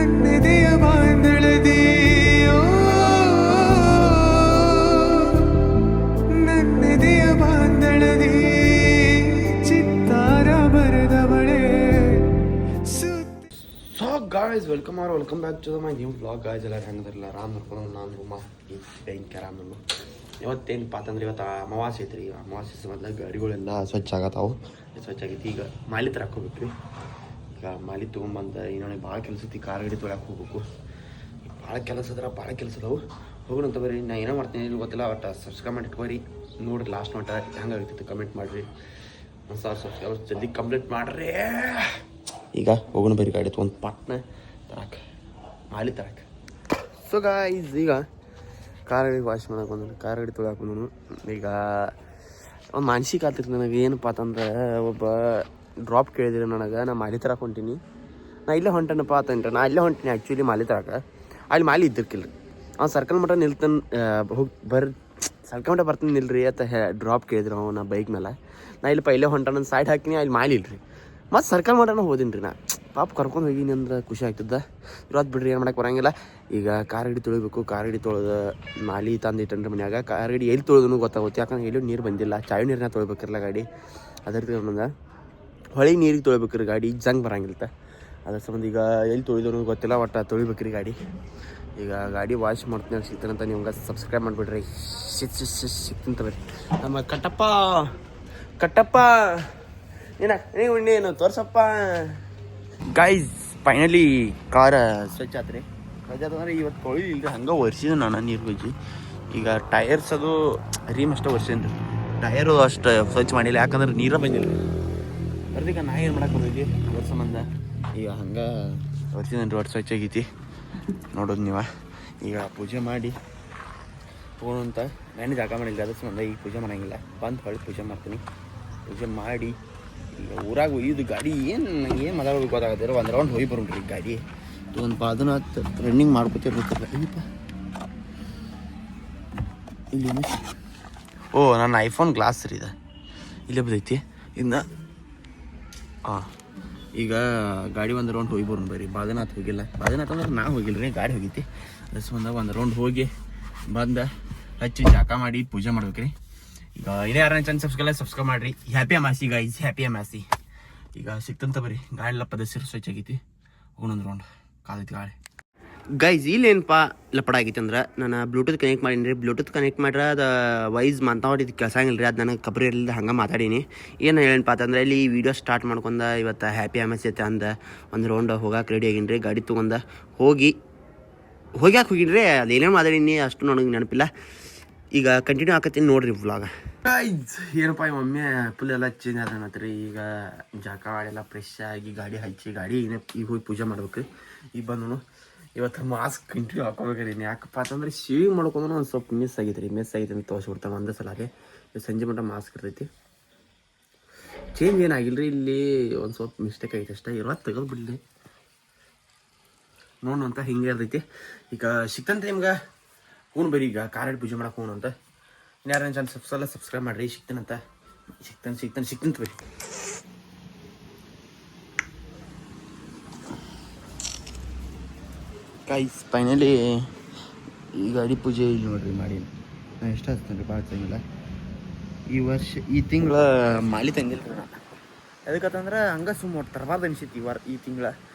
ನನ್ನೆದೆಯ ಬಾಂಧಳದಿ ನನ್ನೆದೆಯ ಬಾಂಧಳದಿ ಚಿತ್ತಾರ ಬರೆದವಳೆ. So guys welcome back to my new blog. Guys ಎಲ್ಲ ಹೆಂಗದಿರಲ್ಲ ಆರಾಮ್ ನೋಡ್ಕೊಂಡು ನಾನು ಭಯಂಕರ ಆರಾಮ್ ನಾನು. ಇವತ್ತೇನಪ್ಪ ಅಂತಂದ್ರೆ ಇವತ್ತು ಅಮಾವಾಸ್ಯೆ ಐತ್ರಿ. ಅಮಾವಾಸ್ಯೆ ಮೊದಲ ಗಾಡಿಗಳೆಲ್ಲ ಸ್ವಚ್ಛ ಆಗತ್ತಾವು. ಸ್ವಚ್ಛ ಆಗೈತಿ. ಈಗ ಮಾಲಿ ತರಕ್ಕೆ ಹೋಗ್ಬೇಕು ರೀ. ಈಗ ಮಾಲಿ ತೊಗೊಂಬಂದು ಇನ್ನೊಂದು ಭಾಳ ಕೆಲಸ ಐತಿ. ಕಾರ್ ಗಾಡಿ ತೊಗೊಳಕ್ಕೆ ಹೋಗ್ಬೇಕು. ಭಾಳ ಕೆಲಸ ಅದಾವು. ಹೋಗೋಣ ಅಂತ ಬರ್ರಿ. ನಾ ಏನೋ ಮಾಡ್ತೀನಿ ಇಲ್ಲಿ ಗೊತ್ತಿಲ್ಲ. ಒಟ್ಟು ಸಬ್ಸ್ಕ್ರೈಬ್ ಮಾಡಿ ಇಟ್ಕೋರಿ. ನೋಡಿರಿ ಲಾಸ್ಟ್ ಮಟ್ಟ ಹೆಂಗಾಗ್ತೈತಿ ಕಮೆಂಟ್ ಮಾಡಿರಿ. ಒಂದು 1000 ಸಬ್ಸ್ಕ್ರೈಬರ್ಸ್ ಜಲ್ದಿ ಕಂಪ್ಲೀಟ್ ಮಾಡ್ರಿ. ಈಗ ಹೋಗೋಣ ಬರ್ರಿ. ಗಾಡಿ ತೊಗೊಂಡು ಪಟ್ನ ತರಕ್ಕೆ ಮಾಲಿ ತರಕ್ಕೆ. ಸೊ ಗಾಯ್ಸ್ ಈಗ ಕಾರ್ ಗಾಡಿ ವಾಶ್ ಮಾಡಕ್ಕೆ ಬಂದನು. ಕಾರ್ ಗಾಡಿ ತೊಗೊಳಕ್ಕೆ ಬಂದನು. ಈಗ ಒಂದು ಮಾನಸಿಕ ಆಗ್ತಿತ್ತು ನನಗೆ. ಏನಪ್ಪ ಅಂತಂದ್ರೆ ಒಬ್ಬ ಡ್ರಾಪ್ ಕೇಳಿದಿರಿ ನನಗೆ. ನಾ ಮಾಲಿ ತರಕ್ಕೆ ಹೊಂಟೀನಿ. ನಾ ಇಲ್ಲೇ ಹೊಂಟೇನಪ್ಪ ಅಂತಂದ್ರೆ ನಾ ಇಲ್ಲೇ ಹೊಂಟೀನಿ ಆ್ಯಕ್ಚುಲಿ ಮಾಲಿ ತರಕ್ಕೆ. ಅಲ್ಲಿ ಮಾಲಿ ಇದ್ದಿರ್ಕಿಲ್ಲ. ಅವ್ನು ಸರ್ಕಲ್ ಮಟ್ಟ ನಿಲ್ತಾನೆ. ಹೋಗಿ ಸರ್ಕಲ್ ಮಟ್ಟ ಬರ್ತಾನೆ ನಿಲ್ರಿ ಅಂತ ಡ್ರಾಪ್ ಕೇಳಿದ್ರು ನಾ ಬೈಕ್ ಮೇಲೆ. ನಾ ಇಲ್ಲಪ್ಪ ಇಲ್ಲೇ ಹೊಂಟಾನ ಸೈಡ್ ಹಾಕಿನಿ. ಅಲ್ಲಿ ಮಾಲಿ ಇಲ್ರಿ. ಮತ್ತು ಸರ್ಕಲ್ ಮಟನ ಹೋದೀನಿ ರೀ. ನಾ ಪಾಪ ಕರ್ಕೊಂಡು ಹೋಗಿನಿ ಅಂದ್ರೆ ಖುಷಿ ಆಗ್ತದ. ಇವತ್ತು ಬಿಡ್ರಿ ಏನು ಮಾಡಕ್ಕೆ ಬರೋಂಗಿಲ್ಲ. ಈಗ ಕಾರ್ ಗಾಡಿ ತೊಳಿಬೇಕು. ಕಾರ್ ಗಾಡಿ ತೊಳೆದು ಮಾಲಿ ತಂದಿಟ್ಟನ್ರಿ ಮನ್ಯಾಗ. ಕಾರ್ ಗಾಡಿ ಎಲ್ಲಿ ತೊಳೆದೂ ಗೊತ್ತಾಗುತ್ತೆ. ಯಾಕಂದ್ರೆ ಎಲ್ಲೂ ನೀರು ಬಂದಿಲ್ಲ. ಚಾವಿ ನೀರನ್ನ ತೊಳಿಬೇಕಿರಲ್ಲ ಗಾಡಿ. ಅದರ ಮುಂದೆ ಹೊಳಿಗೆ ನೀರಿಗೆ ತೊಳಿಬೇಕ್ರಿ ಗಾಡಿ. ಜಂಗ್ ಬರೋಂಗಿಲ್ಲ. ಅದ್ರ ಸಂಬಂಧ ಈಗ ಎಲ್ಲಿ ತೊಳಿದೂ ಗೊತ್ತಿಲ್ಲ. ಒಟ್ಟು ತೊಳಿಬೇಕ್ರಿ ಗಾಡಿ. ಈಗ ಗಾಡಿ ವಾಶ್ ಮಾಡ್ತೀನಿ ಸಿಗ್ತಾನಂತ. ನಿಮ್ಗೆ ಸಬ್ಸ್ಕ್ರೈಬ್ ಮಾಡಿಬಿಡ್ರಿ. ಸಿಗ್ತೀನಿ ಬರ್ರಿ. ನಮ್ಮ ಕಟ್ಟಪ್ಪ ನೀನು ತೋರ್ಸಪ್ಪ. ಗೈಸ್ ಫೈನಲಿ ಕಾರ್ ಸ್ವಚ್ಛ ಆತ್ರಿ. ಸ್ವಚ್ಛ ಆತಂದ್ರೆ ಇವತ್ತು ತೊಳಿಲಿಲ್ಲ. ಹಂಗೆ ಒರೆಸಿದ್ದು ನಾನು ನೀರು ಹೋಗಿ. ಈಗ ಟೈರ್ಸ್ ಅದು ರೀಮ್ ಅಷ್ಟೇ ಒರೆಸೇನ್ರಿ. ಟೈರು ಅಷ್ಟು ಸ್ವಚ್ಛ ಮಾಡಿಲ್ಲ. ಯಾಕಂದ್ರೆ ನೀರೇ ಬಂದಿಲ್ಲ. ಬರ್ದೀಗ ನಾ ಏನು ಮಾಡಕ್ಕೆ ಹೋಗಿ ಅದ್ರ ಸಂಬಂಧ ಈಗ ಹಂಗೆ ಒರೆಸಿದೇನ್ರಿ. ಒಟ್ಟು ಸ್ವಚ್ಛ ಆಗೈತಿ ನೋಡೋದು ನೀವು. ಈಗ ಪೂಜೆ ಮಾಡಿ ಹೋಗೋಣ ಅಂತ ನಾನು ಜಾಗ ಮಾಡಿಲ್ಲ. ಅದ್ರ ಸಂಬಂಧ ಈಗ ಪೂಜೆ ಮಾಡೋಂಗಿಲ್ಲ. ಬಂದು ಹೊಳ್ಳಿ ಪೂಜೆ ಮಾಡ್ತೀನಿ. ಪೂಜೆ ಮಾಡಿ ಈಗ ಊರಾಗ ಒಯ್ದು ಗಾಡಿ ಏನು ಮಾತಾಡೋದು ಗೊತ್ತಾಗತ್ತಿರ. ಒಂದು ರೌಂಡ್ ಹೋಗಿ ಬರೋಣ್ರಿ ಗಾಡಿ ಒಂದು ಅದನ್ನ ರನ್ನಿಂಗ್ ಮಾಡ್ಕೊತಿರ್ಬೇಕಲ್ಲ. ಇಲ್ಲಪ್ಪ ಇಲ್ಲಿ ಓ ನನ್ನ ಐಫೋನ್ ಗ್ಲಾಸ್ ರೀ ಇದು. ಇಲ್ಲೇ ಬದೈತಿ ಇನ್ನು. ಈಗ ಗಾಡಿ ಒಂದು ರೌಂಡ್ ಹೋಗಿ ಬರೋಣ ಬರ್ರಿ. ಬಾದನಾಥ್ ಹೋಗಿಲ್ಲ. ಬಾದನಾಥ್ ಅಂದ್ರೆ ನಾ ಹೋಗಿಲ್ಲ ರೀ, ಗಾಡಿ ಹೋಗೈತಿ. ಅದ್ರ ಸಂಬಂಧ ಒಂದು ರೌಂಡ್ ಹೋಗಿ ಬಂದು ಹಚ್ಚಿ ಜಾಕ ಮಾಡಿ ಪೂಜೆ ಮಾಡ್ಬೇಕ್ರಿ. ಈಗ ಇದೇ ಯಾರನ್ನ ಚಾನಲ್ ಸಬ್ಸ್ಕ್ರೈಬ್ ಮಾಡಿರಿ. Happy Amasi guys, happy Amasi. ಈಗ ಸಿಕ್ತಂತ ಬರ್ರಿ. ಗಾಡಿ ಎಲ್ಲ ಪದಸಿರು ಸ್ವಚ್ಛ ಆಗೈತಿ. ಹೋಗೋಣಂದು ರೌಂಡ್ ಕಾದೈತಿ ಗಾಡಿ. ಗೈಸ್ ಇಲ್ಲೇನಪ್ಪ ಲಪಡ ಆಗೈತಿ ಅಂದ್ರೆ ನಾನು ಬ್ಲೂಟೂತ್ ಕನೆಕ್ಟ್ ಮಾಡೀನಿ ರೀ. ಬ್ಲೂಟೂತ್ ಕನೆಕ್ಟ್ ಮಾಡ್ರೆ ಅದು ವಾಯ್ಸ್ ಮಾತಾಡಿದ್ದು ಕೆಲಸ ಆಗಿಲ್ಲ ರೀ. ಅದು ನನಗೆ ಕಬ್ರಿ ಇರಲಿಲ್ಲ. ಹಂಗೆ ಮಾತಾಡೀನಿ. ಏನು ಹೇಳಪ್ಪ ಅಂತಂದ್ರೆ ಇಲ್ಲಿ ವಿಡಿಯೋ ಸ್ಟಾರ್ಟ್ ಮಾಡ್ಕೊಂಡ ಇವತ್ತು ಹ್ಯಾಪಿ ಅಮಾಸಿ ಐತೆ ಅಂದ ಒಂದು ರೌಂಡ್ ಹೋಗಕ್ಕೆ ರೆಡಿ ಆಗೀನಿ ರೀ. ಗಾಡಿ ತೊಗೊಂಡು ಹೋಗ್ಯಾಕೆ ಹೋಗಿನಿ ರೀ. ಅದೇನೇನು ಮಾತಾಡೀನಿ ಅಷ್ಟು ನನಗೆ ನೆನಪಿಲ್ಲ. ಈಗ ಕಂಟಿನ್ಯೂ ಆಕತ್ತೀನಿ ನೋಡ್ರಿ ವ್ಲಾಗ. ಏನಪ್ಪ ಒಮ್ಮೆ ಫುಲ್ ಎಲ್ಲ ಚೇಂಜ್ ಆದನತ್ರಿ. ಈಗ ಜಾಕ ಎಲ್ಲ ಫ್ರೆಶ್ ಆಗಿ ಗಾಡಿ ಹಚ್ಚಿ ಗಾಡಿ ಈಗ ಹೋಗಿ ಪೂಜೆ ಮಾಡ್ಬೇಕು. ಈಗ ಬಂದನು ಇವತ್ತು ಮಾಸ್ಕ್ ಕಂಟಿನ್ಯೂ ಹಾಕೋಬೇಕ್ರಿ. ಯಾಕಪ್ಪ ಅಂತಂದ್ರೆ ಶೇವಿಂಗ್ ಮಾಡ್ಕೊಂಡ್ರು ಒಂದು ಸ್ವಲ್ಪ ಮಿಸ್ ಆಗೈತೆ ಅಂತ ತೋರಿಸ್ಬಿಡ್ತಾನೆ ಒಂದೇ ಸಲ. ಅದೇ ಸಂಜೆ ಮಟ್ಟ ಮಾಸ್ಕ್ ಇರ್ತೈತಿ. ಚೇಂಜ್ ಏನಾಗಿಲ್ಲ ರೀ. ಇಲ್ಲಿ ಒಂದು ಸ್ವಲ್ಪ ಮಿಸ್ಟೇಕ್ ಆಗೈತೆ ಅಷ್ಟೇ. ಇವತ್ತು ತೆಗೆದು ಬಿಡಲಿ ನೋಡು ಅಂತ ಹಿಂಗೆ ಇರ್ತೈತಿ. ಈಗ ಸಿಕ್ತಂತೆ ನಿಮ್ಗೆ ಹೂನು ಬರೀ. ಈಗ ಕಾರ್ ಪೂಜೆ ಮಾಡಕ್ಕೆ ಹೋಗೋಣ ಅಂತ. ಇನ್ಯಾರು ನನ್ನ ಚಾನಲ್ ಸಬ್ಸ್ಕ್ರೈಬ್ ಮಾಡಿರಿ. ಸಿಗ್ತಾನಂತ ಬರೀ. ಗೈಸ್ ಫೈನಲಿ ಈ ಗಾಡಿ ಪೂಜೆ ಇಲ್ಲಿ ನೋಡ್ರಿ ಮಾಡಿ. ನಾನು ಎಷ್ಟು ಹಚ್ತೇನೆ ರೀ, ಭಾಳ ತಂಗಿಲ್ಲ. ಈ ವರ್ಷ ಈ ತಿಂಗಳ ಮಾಲಿ ತಂಗಿಲ್ಲ ರೀ ನಾನು. ಅದಕ್ಕಂತಂದ್ರೆ ಹಂಗೆ ಸುಮ್ಮ ತರಬಾರ್ದು ಅನಿಸಿತ್ತು ಈ ತಿಂಗಳ.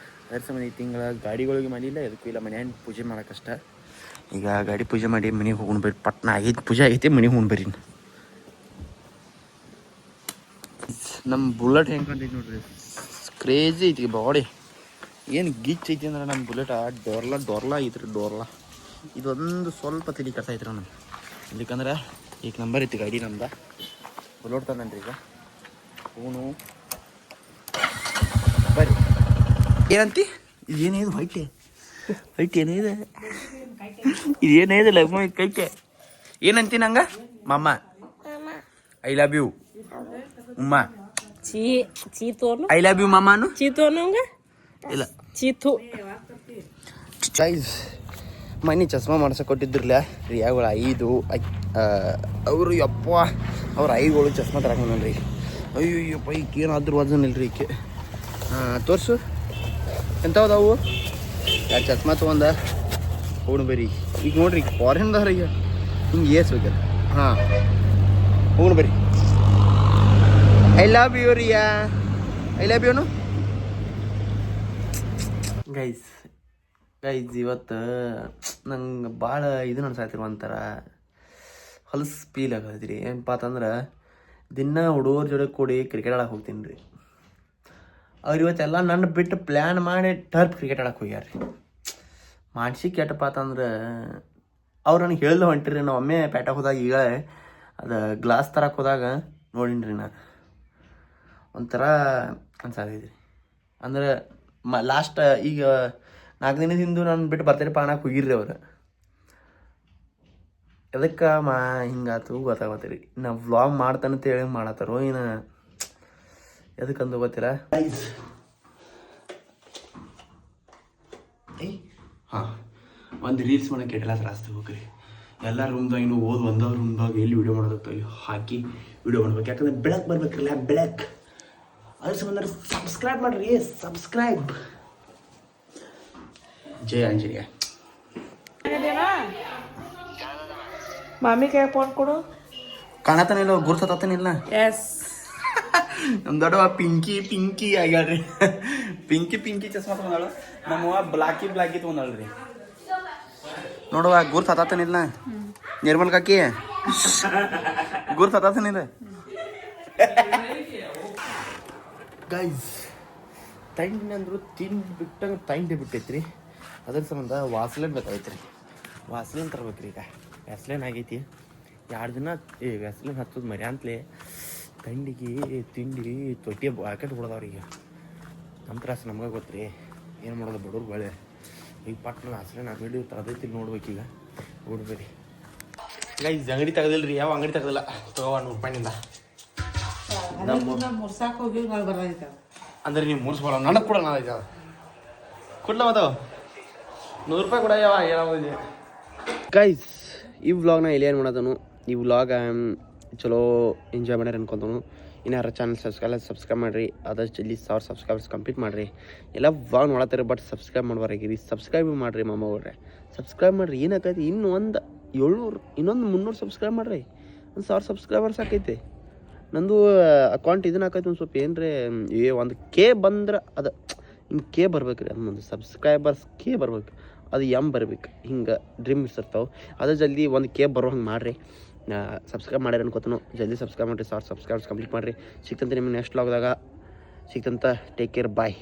ಅದ್ರ ಸಂಬಂಧ ಈ ತಿಂಗಳ ಗಾಡಿಗಳಿಗೆ ಮಾಡಿಲ್ಲ, ಎದಕ್ಕೂ ಇಲ್ಲ. ಮನೆಯನ್ನು ಪೂಜೆ ಮಾಡೋಕ್ಕಷ್ಟ. ಈಗ ಗಾಡಿ ಪೂಜೆ ಮಾಡಿ ಮನೆಗೆ ಹೋಗೋಣ ಬರ್ರಿ. ಪಟ್ನ ಆಗೈತಿ, ಪೂಜೆ ಆಗೈತಿ, ಮನೆಗೆ ಹೋಗೋಣ ಬರ್ರಿ. ನಮ್ಮ ಬುಲೆಟ್ ಹೆಂಗೆ ಕಾಣ್ತೈತಿ ನೋಡ್ರಿ. ಕ್ರೇಜಿ ಐತಿ ಬಾಡಿ. ಏನು ಗಿಚ್ ಐತಿ ಅಂದ್ರೆ ನಮ್ಮ ಬುಲೆಟ್ ಡೋರ್ಲಾ ಐತ್ರಿ. ಇದೊಂದು ಸ್ವಲ್ಪ ತಿಳಿ ಕಟ್ಟ ಐತ್ರಿ ನಮ್ಗೆ. ಇಲ್ಲಿಕಂದ್ರೆ ಈಗ ನಂಬರ್ ಐತಿ ಗಾಡಿ ನಮ್ದು. ಬುಲೆಟ್ ತಂದನ್ರಿ ಈಗ ಹೂನು ಬರ್ರಿ. ಏನಂತಿ ಇದೇನಿದೆ ವೈಟ್ ಏನಿದೆ ಇದೇನಿದೆ ಲಗ್ಮ ಕೈಕೆ ಏನಂತಿ ನಂಗೆ ಮಮ್ಮ ಐ ಲವ್ ಯು ಉಮ್ಮ ಐ ಲವ್ ಯು ಮಮ್ಮನು ಇಲ್ಲ ಚೀತು. ಮನೆ ಚಸ್ಮಾ ಮಾಡ್ಸಕ್ಕೆ ಕೊಟ್ಟಿದ್ರಲ್ಲ ರಿಯಾಗಳು 5 ಅವರು ಯಪ್ಪ ಅವ್ರ ಐಗಳು ಚಸ್ಮಾ ತರಕೊಂಡ್ರಿ. ಅಯ್ಯಪ್ಪ ಈಕೆ ಏನಾದ್ರೂ ವಜನ್ ಇಲ್ರಿ ಈಕೆ. ತೋರಿಸು ಎಂಥವು ಎರಡು ಚಸ್ಮಾ ತೊಗೊಂಡ ಹೋಗಿ ಬರ್ರಿ. ಈಗ ನೋಡ್ರಿ ಫಾರಿನ್ದವ್ರ ಈಗ ಹಿಂಗೆ ಏಸ್ಬೇಕಲ್ಲ. ಹಾಂ ಹೋಗಿ ಬರ್ರಿ. I love you Riya. I love ಯುನು ಗೈಸ್. ಇವತ್ತು ನಂಗೆ ಭಾಳ ಇದು ಅನ್ಸಾತಿರು ಒಂಥರ ಹೊಲಸು ಫೀಲ್ ಆಗತ್ರಿ. ಏನಪ್ಪ ಅಂತಂದ್ರೆ ದಿನ ಹುಡುಗರ ಜೋಡಿ ಕೂಡಿ ಕ್ರಿಕೆಟ್ ಆಡಕ್ಕೆ ಹೋಗ್ತೀನಿ ರೀ. ಅವ್ರು ಇವತ್ತೆಲ್ಲ ನನ್ನ ಬಿಟ್ಟು ಪ್ಲ್ಯಾನ್ ಮಾಡಿ ಟರ್ಫ್ ಕ್ರಿಕೆಟ್ ಆಡಕ್ಕೆ ಹೋಗ್ಯಾರ ರೀ. ಮಾಡಿಸಿ ಕೆಟ್ಟಪ್ಪ ಅಂತಂದ್ರೆ ಅವ್ರು ನನಗೆ ಹೇಳ್ದೆ ಹೊಂಟಿರಿ. ನಾವು ಒಮ್ಮೆ ಪೇಟೆಗೆ ಹೋದಾಗ ಈಗ ಅದು ಗ್ಲಾಸ್ ತರಕ್ಕೆ ಹೋದಾಗ ನೋಡೀನಿ ರೀ. ನಾನು ಒಂಥರ ಅನ್ಸಾಗೈತಿ ರೀ. ಅಂದ್ರೆ ಲಾಸ್ಟ್ ಈಗ 4 ದಿನದ ಹಿಂದೆ ನಾನು ಬಿಟ್ಟು ಬರ್ತಾರೆ ಪಾಣಕ್ಕೆ ಹೋಗಿರ್ರಿ ಅವ್ರು. ಎದಕ್ಕೆ ಹಿಂಗಾತು ಗೊತ್ತಾಗತ್ತೀರಿ. ನಾವು ವ್ಲಾಗ್ ಮಾಡ್ತಾನಂತ ಹೇಳಿ ಮಾಡತ್ತಾರೋ ಏನು ಎದಕ್ಕಂದು ಗೊತ್ತಿಲ್ಲ. ಹಾಂ, ಒಂದು ರೀಲ್ಸ್ ಮಾಡೋಕೆ ಎಟ್ಟೆಲ್ಲ ತ್ರಾಸ್ತು ಹೋಗ್ರಿ. ಎಲ್ಲ ರೂಮ್ದಾಗ ಇನ್ನು ಒಂದ ರೂಮ್ದಾಗ ಎಲ್ಲಿ ವೀಡಿಯೋ ಮಾಡೋದಕ್ಕೆ ಅಲ್ಲಿ ಹಾಕಿ ವೀಡಿಯೋ ಮಾಡ್ಬೇಕು. ಯಾಕಂದ್ರೆ ಬೆಳಕು ಬರ್ಬೇಕಿಲ್ಲ, ಬೆಳಕು. ಅದ್ರ ಸಂಬಂಧ ಸಬ್ಸ್ಕ್ರೈಬ್ ಮಾಡ್ರಿ. ಸಬ್ಸ್ಕ್ರೈಬ್. ಜಯ ಆಂಜನೇಯ. ಮಾಮಿ ಕೈ ಫೋನ್ ಕೊಡು. ಕಾಣತಾನಿಲ್ಲ, ಗುರ್ತತಾನಿಲ್ಲ. ಎಸ್. ನಮ್ಮ ದೊಡ್ಡವ ಪಿಂಕಿ ಆಗ್ಯಾಳ್ರಿ. ಪಿಂಕಿ ಚಸ್ಮಾ ತೊಗೊಂಡಾಳು. ನಮ್ಮವ್ವ ಬ್ಲಾಕಿ ತೊಗೊಂಡಾಳ್ರಿ. ನೋಡುವ ಗುರ್ತತಾನಿಲ್ಲ. ನಿರ್ಮಲ್ ಕಾಕಿ ಗುರ್ತತಾನಿಲ್ಲ. ಗೈಸ್ ತಂಡಿ ಅಂದ್ರು ತಿಂದು ಬಿಟ್ಟಂಗೆ ತಂಡಿ ಬಿಟ್ಟೈತ್ರಿ. ಅದ್ರ ಸಂಬಂಧ ವಾಸ್ಲಿನ್ ಬೇಕಾಗೈತ್ರಿ. ವಾಸ್ಲಿನ್ ತರ್ಬೇಕ್ರಿ. ಈಗ ವ್ಯಾಸ್ಲಿನ್ ಆಗೈತಿ. 2 ದಿನ ವ್ಯಾಸ್ಲಿನ್ ಹತ್ತದ ಮರಿ ಅಂತಲೇ ತಂಡಿಗೆ ತಿಂಡಿ ತೊಟ್ಟಿ ಹಾಕಟ್ಟು ಬಿಡೋದವ್ರಿ. ಈಗ ನಮ್ಮ ತ್ರಾಸ ನಮ್ಗೆ ಗೊತ್ತ್ರಿ. ಏನು ಮಾಡೋದು ಬಡವ್ರು ಬಾಳೆ. ಈಗ ಪಟ್ನ ವ್ಯಾಸ್ಲಿನ್ ಅಂಗಡಿ ತಗದೈತಿ ನೋಡ್ಬೇಕೀಗ. ನೋಡ್ಬೇರಿ ಗೈಸ್. ಅಂಗಡಿ ತೆಗದಿಲ್ರಿ. ಯಾವ ಅಂಗಡಿ ತೆಗದಿಲ್ಲ. ತಗೋ 100 ರೂಪಾಯಿನಿಂದ ಮುರ್ಸಾಕ್ ಹೋಗಿ ಬರೋದೈತ. ಅಂದ್ರೆ ನೀವು ಮುರ್ಸ್ಬೋಳ ನನಗೆ ಕೂಡ ನಾದೈತೆ. ಅದು ಕೊಡ್ಲ ಮತ್ತು 100 ರೂಪಾಯಿ ಕೂಡ ಯಾವ ಗೈಸ್. ಈ ವ್ಲಾಗ್ನ ಎಲ್ಲಿ ಏನು ಮಾಡೋದನು. ಈ ವ್ಲಾಗ್ ಚಲೋ ಎಂಜಾಯ್ ಮಾಡ್ಯಾರ ಅನ್ಕೊತಾನು. ಇನ್ನಾರ ಚಾನಲ್ ಸಬ್ಸ್ಕ್ರೈಬ್ ಮಾಡಿರಿ. ಆದಷ್ಟು ಜಲ್ದಿ 1000 ಸಬ್ಸ್ಕ್ರೈಬರ್ಸ್ ಕಂಪ್ಲೀಟ್ ಮಾಡಿರಿ. ಎಲ್ಲ ವ್ಲಾಗ್ ನೋಡತ್ತಾರೆ ಬಟ್ ಸಬ್ಸ್ಕ್ರೈಬ್ ಮಾಡ್ಬಾರಾಗಿರಿ. ಸಬ್ಸ್ಕ್ರೈಬ್ ಮಾಡಿರಿ ಮಾಮ ಅವ್ರೆ. ಸಬ್ಸ್ಕ್ರೈಬ್ ಮಾಡಿರಿ. ಏನಾಕೈತಿ ಇನ್ನೊಂದು 700 ಇನ್ನೊಂದು 300 ಸಬ್ಸ್ಕ್ರೈಬ್ ಮಾಡಿರಿ. 1000 ಸಬ್ಸ್ಕ್ರೈಬರ್ಸ್ ಆಕೈತಿ. ನಂದು ಅಕೌಂಟ್ ಇದನ್ನ ಹಾಕೈತಿ. ಒಂದು ಸ್ವಲ್ಪ ಏನ್ರಿ ಒಂದು ಕೆ ಬಂದ್ರೆ ಅದು ಹಿಂಗೆ ಕೆ ಬರ್ಬೇಕು ರೀ. ಅದು ಒಂದು ಸಬ್ಸ್ಕ್ರೈಬರ್ಸ್ ಕೆ ಬರ್ಬೇಕು. ಅದು ಬರ್ಬೇಕು. ಹಿಂಗೆ ಡ್ರೀಮ್ಸ್ ಇರ್ತಾವೆ. ಅದು ಜಲ್ದಿ ಒಂದು ಕೆ ಬರೋ ಹಂಗೆ ಮಾಡಿರಿ. ಸಬ್ಸ್ಕ್ರೈಬ್ ಮಾಡ್ಯಾರ ಅನ್ಕೋತಾನು. ಜಲ್ದಿ ಸಬ್ಸ್ಕ್ರೈಬ್ ಮಾಡಿರಿ. 1000 ಸಬ್ಸ್ಕ್ರೈಬರ್ಸ್ ಕಂಪ್ಲೀಟ್ ಮಾಡಿರಿ. ಸಿಕ್ತಂತೆ ನಿಮಗೆ ನೆಕ್ಸ್ಟ್ ವ್ಲಾಗ್ದಾಗ ಸಿಕ್ತಂತ. Take care. ಬಾಯ್.